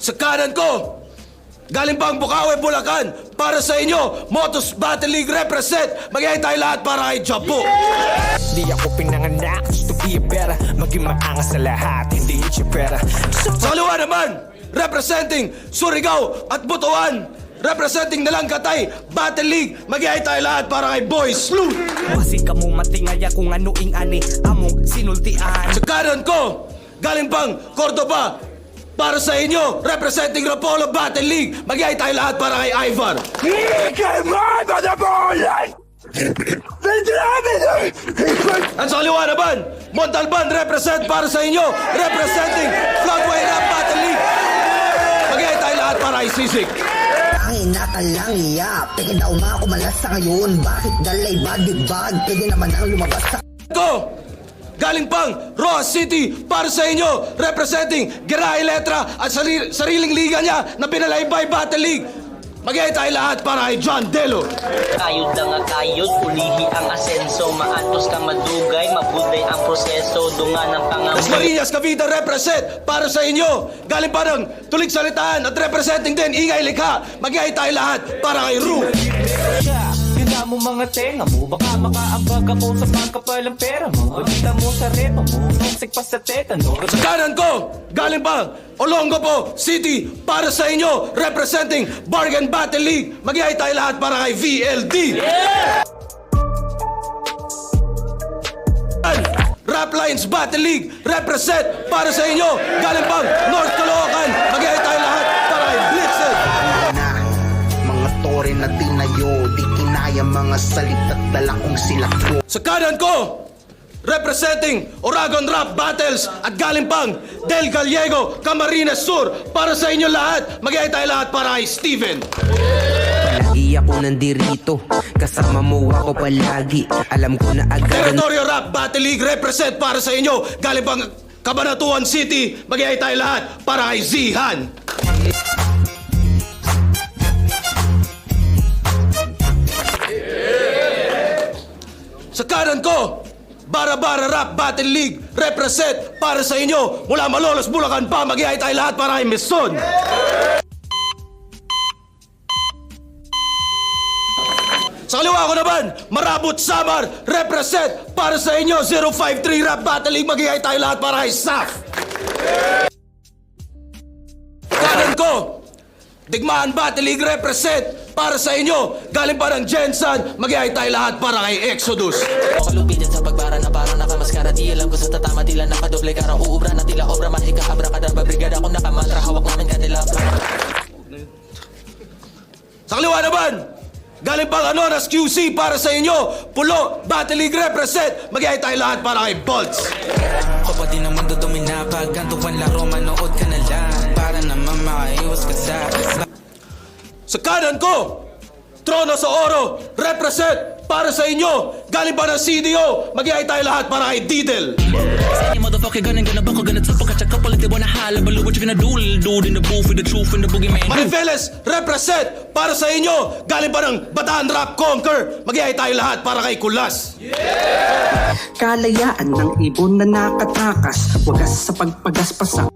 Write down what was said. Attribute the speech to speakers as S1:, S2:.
S1: Sa kanan ko, galing pang Bukawi, Bulacan, para sa inyo, Motos Battle League represent. Mag-iay tayo lahat para kay Jabu.
S2: Di ako pinanganak to be better, maging maangas sa lahat, hindi yung pera.
S1: Sa kaliwa naman, representing Surigao at Butuan, representing Nalangkatay Battle League, mag-iay tayo lahat para kay Boy Sleuth.
S2: Kasi kamo matingaya kung ano ing ani among sinultian.
S1: Sa kanan ko, galing pang Cordoba, para sa inyo, representing Rapolo Battle League, mag-iay tayo lahat para kay Ivar. At sa kaliwa naman, Montalban represent para sa inyo, representing Floodway Rap Battle League, mag-iay tayo lahat para kay Sisig.
S3: Ang inakal lang iya, pwede daw makumalas sa ngayon. Bakit dalay bag, pwede naman ang lumabas sa...
S1: Ko, galing pang Rojas City para sa inyo, representing Geray Letra at sariling liga niya na Pinalaybay Battle League. Mag-iay tayo lahat para kay John Delo.
S4: Kayod na nga kayod, ulihi ang asenso. Maatos ka madugay, mabuday ang proseso. Dunga ng
S1: Las
S4: pangamoy.
S1: Marinas Cavite represent para sa inyo. Galing pa ng Tulig Salitaan at representing din Ingay Likha. Mag-iay tayo lahat para kay Ru.
S2: Tila mo mga tenga mo, baka makaambag ako sa pagkapalang pera mo. Balita mo sa repa mo, nagsik pa sa tetano.
S1: Sa kanan ko, galing pa Olongapo City para sa inyo, representing Bargain Battle League. Mag-iay tayo lahat para kay VLD. Rap Lions Battle League represent para sa inyo, galing pang North Caloocan. Mag-iay tayo lahat para kay Blitzen.
S3: Na, mga tore na tinayo, di kinaya mga salita't dala kong silak ko.
S1: Sa kanan ko, representing Oragon Rap Battles at galing pang Del Gallego, Camarines Sur, para sa inyo lahat, mag-iay tayo lahat para kay Steven.
S5: Palagi ako nandirito, kasama mo ako palagi. Alam ko na agad.
S1: Territorio Rap Battle League represent para sa inyo, galing pang Cabanatuan City, mag-iay tayo lahat para kay Zihan. Sa kanan ko, Bara-Bara Rap Battle League represent para sa inyo, mula Malolos, Bulacan pa, mag-iay tayo lahat para kay Mison. Sa kaliwa ko naman, Marabot Samar represent para sa inyo, 053 Rap Battle League, mag-iay tayo lahat para kay Saf. Kanan ko, Digmaan Battle League represent para sa inyo, galing pa ng Jensen, mag-iay tayo lahat para kay Exodus.
S6: Kalupitan sa pagbara na parang nakamaskara. Di alam ko sa tatama, tila nakadoble karang uubra na tila obra. Mahika abra kadabra, brigada kung nakamantra, hawak namin kanila.
S1: Sa kaliwa naman, galing pang Anonas QC para sa inyo, Pulo Battle League represent, mag-iay tayo lahat para kay Bolts.
S6: Kapatid ng mundo dumina, pag gantuan laro, manood ka na lang. Para naman makaiwas ka sa...
S1: Sa kanan ko, Trono sa Oro represent para sa inyo, galing pa ng CDO, mag-iay tayo lahat para kay Didel.
S6: Any motherfucker gonna buckle, gonna tap, catch a couple if they wanna holler. But look what you gonna do, little dude in the booth with the truth and the boogeyman.
S1: Mariveles represent para sa inyo, galing pa ng Bataan Rap Conquer, mag-iay tayo lahat para kay Kulas.
S7: Kalayaan ng ibon na nakatakas, wagas sa pagpagaspasak.